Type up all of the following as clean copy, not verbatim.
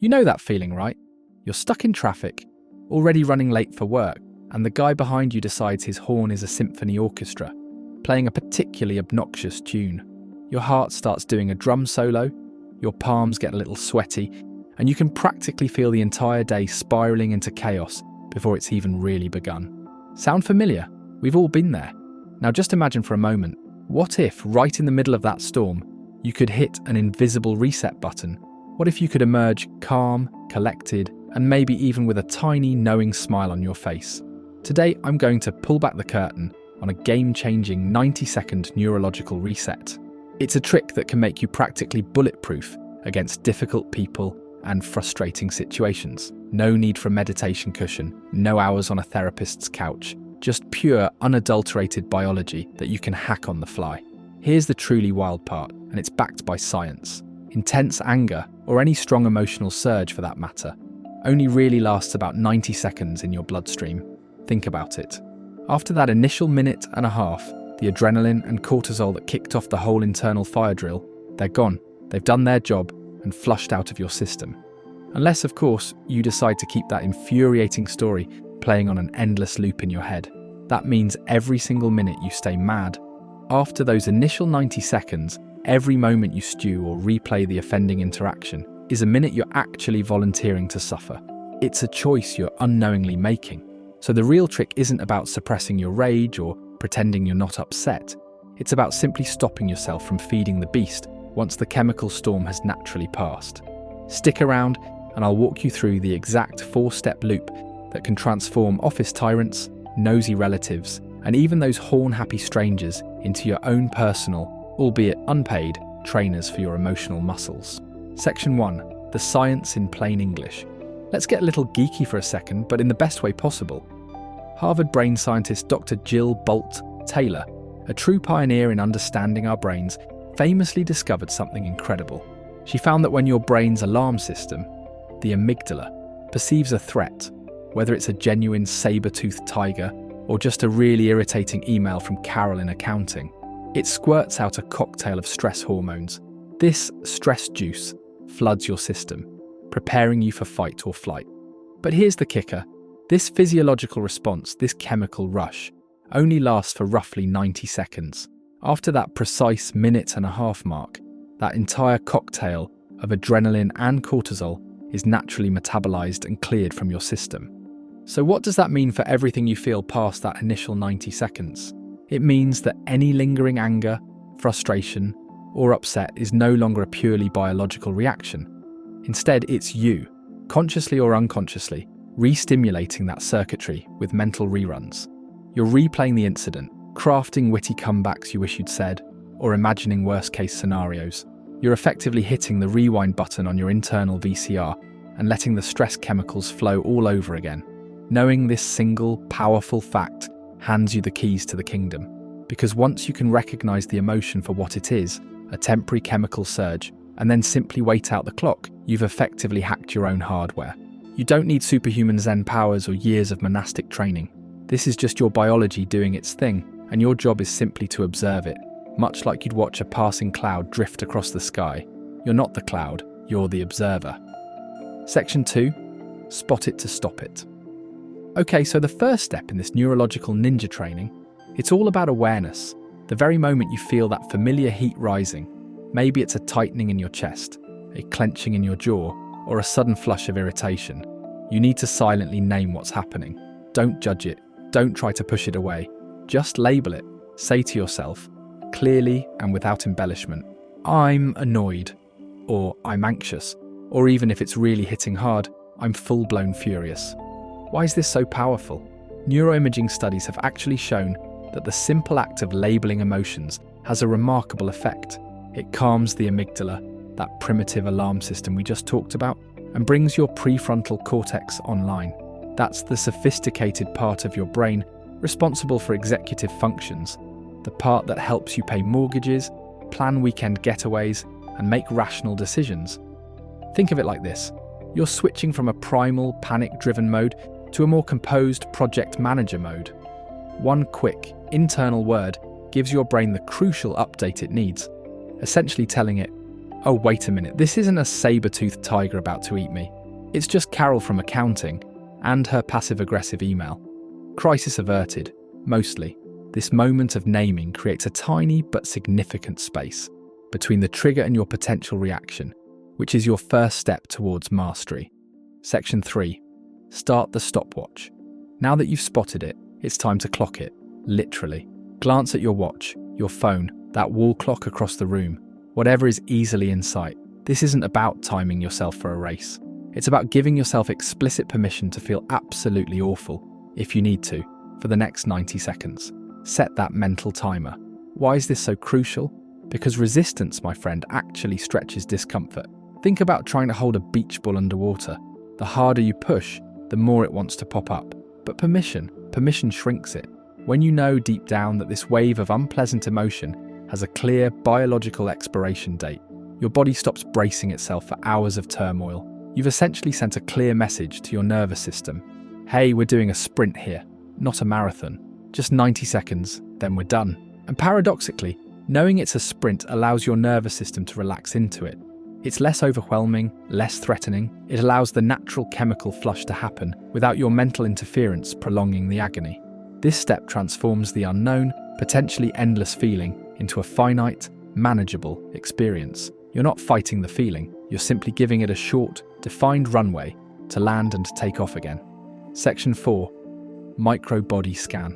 You know that feeling, right? You're stuck in traffic, already running late for work, and the guy behind you decides his horn is a symphony orchestra, playing a particularly obnoxious tune. Your heart starts doing a drum solo, your palms get a little sweaty, and you can practically feel the entire day spiraling into chaos before it's even really begun. Sound familiar? We've all been there. Now just imagine for a moment, what if, right in the middle of that storm, you could hit an invisible reset button? What if you could emerge calm, collected, and maybe even with a tiny, knowing smile on your face? Today, I'm going to pull back the curtain on a game-changing 90-second neurological reset. It's a trick that can make you practically bulletproof against difficult people and frustrating situations. No need for a meditation cushion, no hours on a therapist's couch, just pure, unadulterated biology that you can hack on the fly. Here's the truly wild part, and it's backed by science. Intense anger, or any strong emotional surge for that matter, only really lasts about 90 seconds in your bloodstream. Think about it. After that initial minute and a half, the adrenaline and cortisol that kicked off the whole internal fire drill, they're gone. They've done their job and flushed out of your system. Unless, of course, you decide to keep that infuriating story playing on an endless loop in your head. That means every single minute you stay mad. After those initial 90 seconds, every moment you stew or replay the offending interaction is a minute you're actually volunteering to suffer. It's a choice you're unknowingly making. So the real trick isn't about suppressing your rage or pretending you're not upset. It's about simply stopping yourself from feeding the beast once the chemical storm has naturally passed. Stick around and I'll walk you through the exact 4-step loop that can transform office tyrants, nosy relatives, and even those horn-happy strangers into your own personal, albeit unpaid, trainers for your emotional muscles. Section 1. The science in plain English. Let's get a little geeky for a second, but in the best way possible. Harvard brain scientist Dr. Jill Bolt Taylor, a true pioneer in understanding our brains, famously discovered something incredible. She found that when your brain's alarm system, the amygdala, perceives a threat, whether it's a genuine saber-toothed tiger or just a really irritating email from Carol in accounting, it squirts out a cocktail of stress hormones. This stress juice floods your system, preparing you for fight or flight. But here's the kicker. This physiological response, this chemical rush, only lasts for roughly 90 seconds. After that precise minute-and-a-half mark, that entire cocktail of adrenaline and cortisol is naturally metabolized and cleared from your system. So what does that mean for everything you feel past that initial 90 seconds? It means that any lingering anger, frustration, or upset is no longer a purely biological reaction. Instead, it's you, consciously or unconsciously, re-stimulating that circuitry with mental reruns. You're replaying the incident, crafting witty comebacks you wish you'd said, or imagining worst-case scenarios. You're effectively hitting the rewind button on your internal VCR and letting the stress chemicals flow all over again. Knowing this single, powerful fact hands you the keys to the kingdom. Because once you can recognize the emotion for what it is, a temporary chemical surge, and then simply wait out the clock, you've effectively hacked your own hardware. You don't need superhuman Zen powers or years of monastic training. This is just your biology doing its thing, and your job is simply to observe it, much like you'd watch a passing cloud drift across the sky. You're not the cloud, you're the observer. Section 2. Spot it to stop it. Okay, so the first step in this neurological ninja training, it's all about awareness. The very moment you feel that familiar heat rising, maybe it's a tightening in your chest, a clenching in your jaw, or a sudden flush of irritation, you need to silently name what's happening. Don't judge it. Don't try to push it away. Just label it. Say to yourself, clearly and without embellishment, I'm annoyed, or I'm anxious, or even if it's really hitting hard, I'm full-blown furious. Why is this so powerful? Neuroimaging studies have actually shown that the simple act of labeling emotions has a remarkable effect. It calms the amygdala, that primitive alarm system we just talked about, and brings your prefrontal cortex online. That's the sophisticated part of your brain responsible for executive functions, the part that helps you pay mortgages, plan weekend getaways, and make rational decisions. Think of it like this. You're switching from a primal, panic-driven mode to a more composed project manager mode. One quick, internal word gives your brain the crucial update it needs, essentially telling it, Oh, wait a minute, this isn't a saber-toothed tiger about to eat me. It's just Carol from accounting and her passive-aggressive email. Crisis averted, mostly. This moment of naming creates a tiny but significant space between the trigger and your potential reaction, which is your first step towards mastery. Section 3. Start the stopwatch. Now that you've spotted it, it's time to clock it, literally. Glance at your watch, your phone, that wall clock across the room, whatever is easily in sight. This isn't about timing yourself for a race. It's about giving yourself explicit permission to feel absolutely awful, if you need to, for the next 90 seconds. Set that mental timer. Why is this so crucial? Because resistance, my friend, actually stretches discomfort. Think about trying to hold a beach ball underwater. The harder you push, the more it wants to pop up. But permission shrinks it. When you know deep down that this wave of unpleasant emotion has a clear biological expiration date, your body stops bracing itself for hours of turmoil. You've essentially sent a clear message to your nervous system. Hey, we're doing a sprint here, not a marathon. Just 90 seconds, then we're done. And paradoxically, knowing it's a sprint allows your nervous system to relax into it. It's less overwhelming, less threatening. It allows the natural chemical flush to happen without your mental interference prolonging the agony. This step transforms the unknown, potentially endless feeling into a finite, manageable experience. You're not fighting the feeling, you're simply giving it a short, defined runway to land and take off again. Section 4. Micro body scan.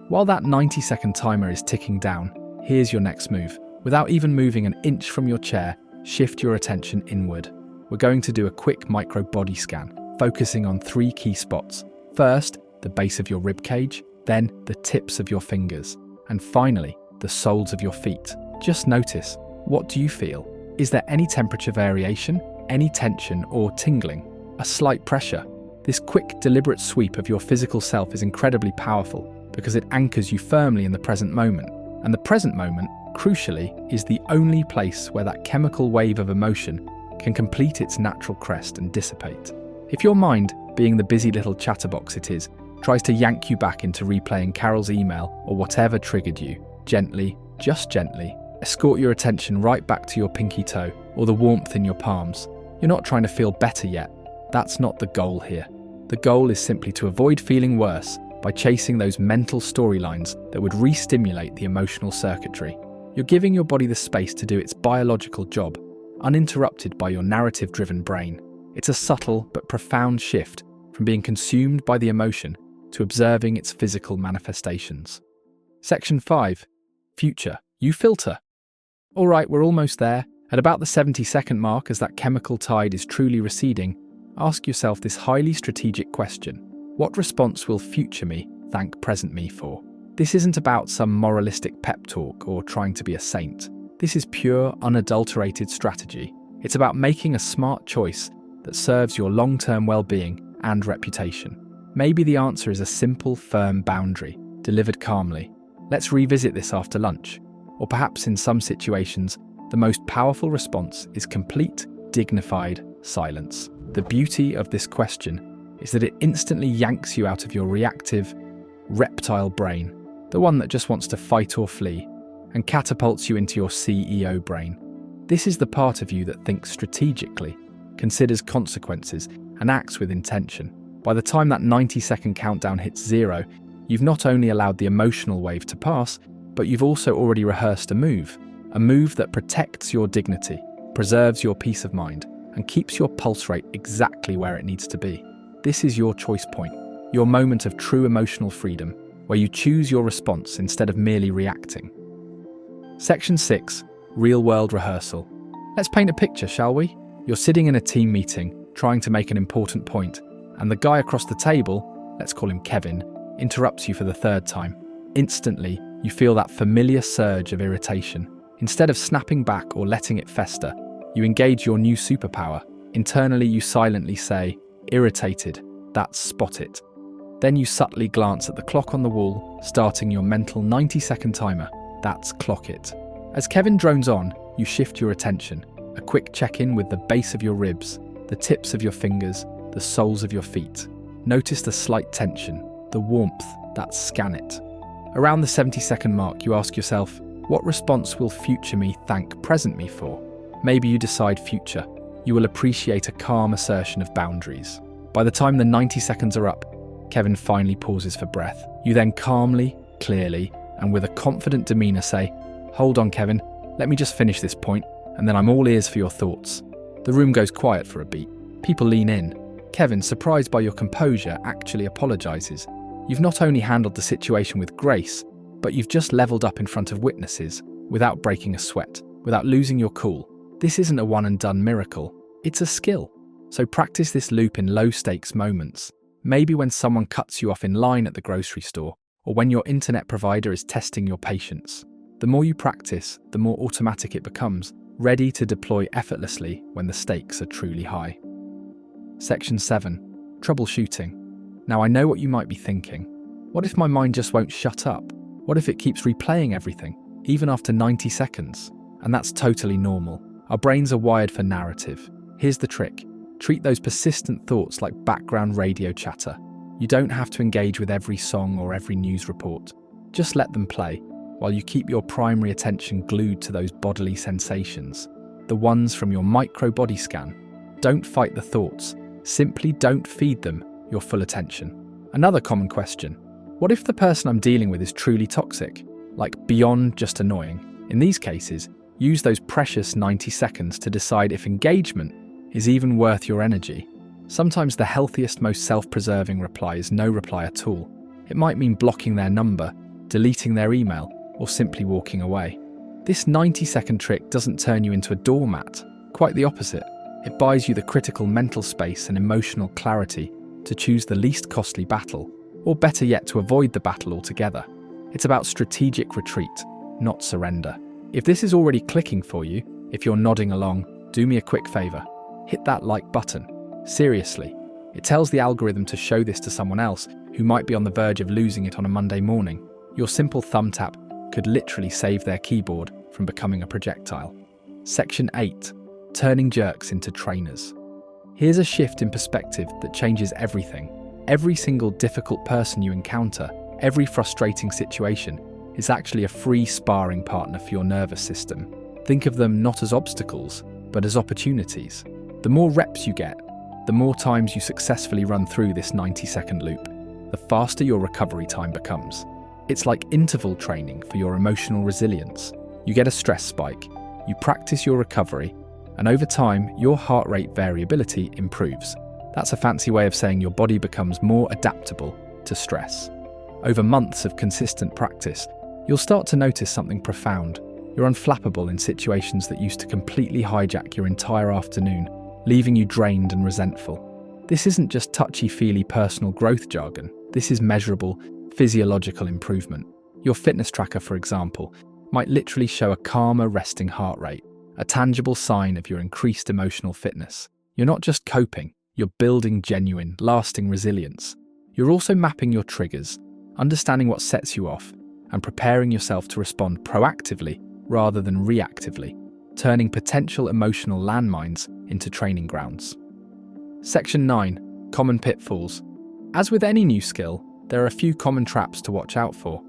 While that 90-second timer is ticking down, here's your next move. Without even moving an inch from your chair, shift your attention inward. We're going to do a quick micro body scan, focusing on 3 key spots. First, the base of your rib cage, then the tips of your fingers, and finally, the soles of your feet. Just notice, what do you feel? Is there any temperature variation, any tension or tingling? A slight pressure? This quick, deliberate sweep of your physical self is incredibly powerful because it anchors you firmly in the present moment. And the present moment, crucially, is the only place where that chemical wave of emotion can complete its natural crest and dissipate. If your mind, being the busy little chatterbox it is, tries to yank you back into replaying Carol's email or whatever triggered you, gently, just gently, escort your attention right back to your pinky toe or the warmth in your palms. You're not trying to feel better yet. That's not the goal here. The goal is simply to avoid feeling worse by chasing those mental storylines that would re-stimulate the emotional circuitry. You're giving your body the space to do its biological job, uninterrupted by your narrative-driven brain. It's a subtle but profound shift from being consumed by the emotion to observing its physical manifestations. Section 5. Future. You filter. Alright, we're almost there. At about the 70-second mark, as that chemical tide is truly receding, ask yourself this highly strategic question. What response will future me thank present me for? This isn't about some moralistic pep talk or trying to be a saint. This is pure, unadulterated strategy. It's about making a smart choice that serves your long-term well-being and reputation. Maybe the answer is a simple, firm boundary, delivered calmly. Let's revisit this after lunch. Or perhaps in some situations, the most powerful response is complete, dignified silence. The beauty of this question is that it instantly yanks you out of your reactive, reptile brain, the one that just wants to fight or flee, and catapults you into your CEO brain. This is the part of you that thinks strategically, considers consequences, and acts with intention. By the time that 90-second countdown hits 0, you've not only allowed the emotional wave to pass, but you've also already rehearsed a move that protects your dignity, preserves your peace of mind, and keeps your pulse rate exactly where it needs to be. This is your choice point, your moment of true emotional freedom, where you choose your response instead of merely reacting. Section 6. Real-world rehearsal. Let's paint a picture, shall we? You're sitting in a team meeting, trying to make an important point, and the guy across the table, let's call him Kevin, interrupts you for the 3rd time. Instantly, you feel that familiar surge of irritation. Instead of snapping back or letting it fester, you engage your new superpower. Internally, you silently say, irritated, that's spot it. Then you subtly glance at the clock on the wall, starting your mental 90-second timer, that's clock it. As Kevin drones on, you shift your attention, a quick check-in with the base of your ribs, the tips of your fingers, the soles of your feet. Notice the slight tension, the warmth, that's scan it. Around the 70-second mark, you ask yourself, what response will future me thank present me for? Maybe you decide future. You will appreciate a calm assertion of boundaries. By the time the 90 seconds are up, Kevin finally pauses for breath. You then calmly, clearly, and with a confident demeanour say, "Hold on, Kevin, let me just finish this point, and then I'm all ears for your thoughts." The room goes quiet for a beat. People lean in. Kevin, surprised by your composure, actually apologises. You've not only handled the situation with grace, but you've just levelled up in front of witnesses, without breaking a sweat, without losing your cool. This isn't a one-and-done miracle. It's a skill. So practice this loop in low-stakes moments. Maybe when someone cuts you off in line at the grocery store, or when your internet provider is testing your patience. The more you practice, the more automatic it becomes, ready to deploy effortlessly when the stakes are truly high. Section 7. Troubleshooting. Now I know what you might be thinking. What if my mind just won't shut up? What if it keeps replaying everything, even after 90 seconds? And that's totally normal. Our brains are wired for narrative. Here's the trick. Treat those persistent thoughts like background radio chatter. You don't have to engage with every song or every news report. Just let them play, while you keep your primary attention glued to those bodily sensations, the ones from your micro body scan. Don't fight the thoughts. Simply don't feed them your full attention. Another common question. What if the person I'm dealing with is truly toxic? Like beyond just annoying? In these cases, use those precious 90 seconds to decide if engagement is even worth your energy. Sometimes the healthiest, most self-preserving reply is no reply at all. It might mean blocking their number, deleting their email, or simply walking away. This 90-second trick doesn't turn you into a doormat. Quite the opposite. It buys you the critical mental space and emotional clarity to choose the least costly battle, or better yet, to avoid the battle altogether. It's about strategic retreat, not surrender. If this is already clicking for you, if you're nodding along, do me a quick favour. Hit that like button. Seriously. It tells the algorithm to show this to someone else who might be on the verge of losing it on a Monday morning. Your simple thumb tap could literally save their keyboard from becoming a projectile. Section 8. Turning jerks into trainers. Here's a shift in perspective that changes everything. Every single difficult person you encounter, every frustrating situation, is actually a free sparring partner for your nervous system. Think of them not as obstacles, but as opportunities. The more reps you get, the more times you successfully run through this 90-second loop, the faster your recovery time becomes. It's like interval training for your emotional resilience. You get a stress spike, you practice your recovery, and over time, your heart rate variability improves. That's a fancy way of saying your body becomes more adaptable to stress. Over months of consistent practice, you'll start to notice something profound. You're unflappable in situations that used to completely hijack your entire afternoon, leaving you drained and resentful. This isn't just touchy-feely personal growth jargon. This is measurable, physiological improvement. Your fitness tracker, for example, might literally show a calmer resting heart rate, a tangible sign of your increased emotional fitness. You're not just coping, you're building genuine, lasting resilience. You're also mapping your triggers, understanding what sets you off, and preparing yourself to respond proactively rather than reactively, turning potential emotional landmines into training grounds. Section 9. Common pitfalls. As with any new skill, there are a few common traps to watch out for.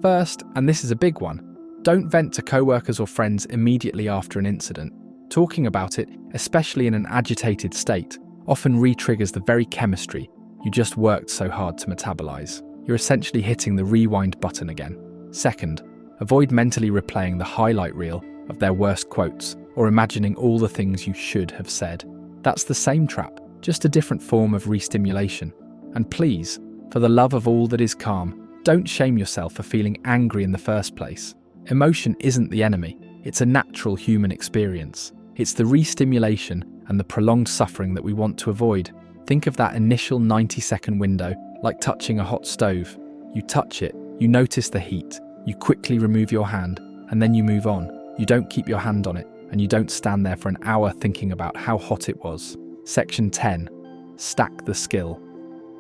First, and this is a big one, don't vent to coworkers or friends immediately after an incident. Talking about it, especially in an agitated state, often re-triggers the very chemistry you just worked so hard to metabolize. You're essentially hitting the rewind button again. Second, avoid mentally replaying the highlight reel of their worst quotes or imagining all the things you should have said. That's the same trap, just a different form of re-stimulation. And please, for the love of all that is calm, don't shame yourself for feeling angry in the first place. Emotion isn't the enemy, it's a natural human experience. It's the re-stimulation and the prolonged suffering that we want to avoid. Think of that initial 90-second window like touching a hot stove. You touch it, you notice the heat, you quickly remove your hand, and then you move on. You don't keep your hand on it, and you don't stand there for an hour thinking about how hot it was. Section 10. Stack the skill.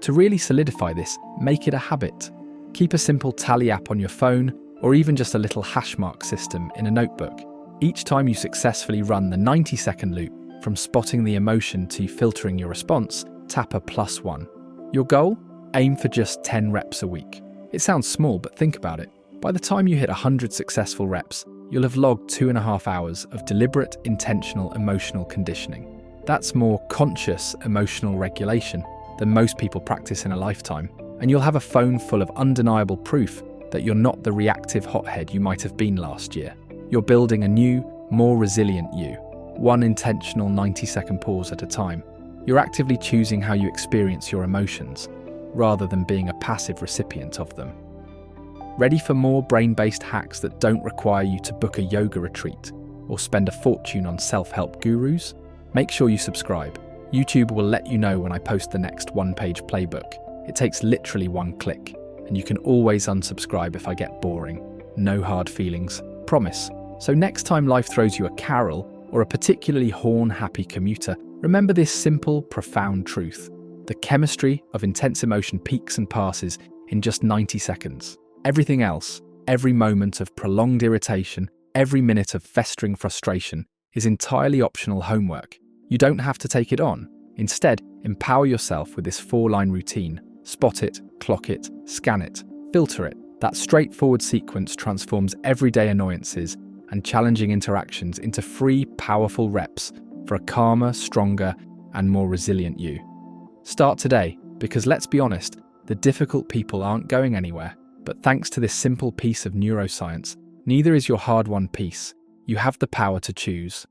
To really solidify this, make it a habit. Keep a simple tally app on your phone, or even just a little hashmark system in a notebook. Each time you successfully run the 90-second loop, from spotting the emotion to filtering your response, tap a +1. Your goal? Aim for just 10 reps a week. It sounds small, but think about it. By the time you hit 100 successful reps, you'll have logged 2.5 hours of deliberate, intentional emotional conditioning. That's more conscious emotional regulation than most people practice in a lifetime, and you'll have a phone full of undeniable proof that you're not the reactive hothead you might have been last year. You're building a new, more resilient you, one intentional 90-second pause at a time. You're actively choosing how you experience your emotions, rather than being a passive recipient of them. Ready for more brain-based hacks that don't require you to book a yoga retreat or spend a fortune on self-help gurus? Make sure you subscribe. YouTube will let you know when I post the next one-page playbook. It takes literally one click, and you can always unsubscribe if I get boring. No hard feelings, promise. So next time life throws you a carol or a particularly horn-happy commuter, remember this simple, profound truth. The chemistry of intense emotion peaks and passes in just 90 seconds. Everything else, every moment of prolonged irritation, every minute of festering frustration, is entirely optional homework. You don't have to take it on. Instead, empower yourself with this 4-line routine. Spot it, clock it, scan it, filter it. That straightforward sequence transforms everyday annoyances and challenging interactions into free, powerful reps for a calmer, stronger, and more resilient you. Start today, because let's be honest, the difficult people aren't going anywhere. But thanks to this simple piece of neuroscience, neither is your hard-won peace. You have the power to choose.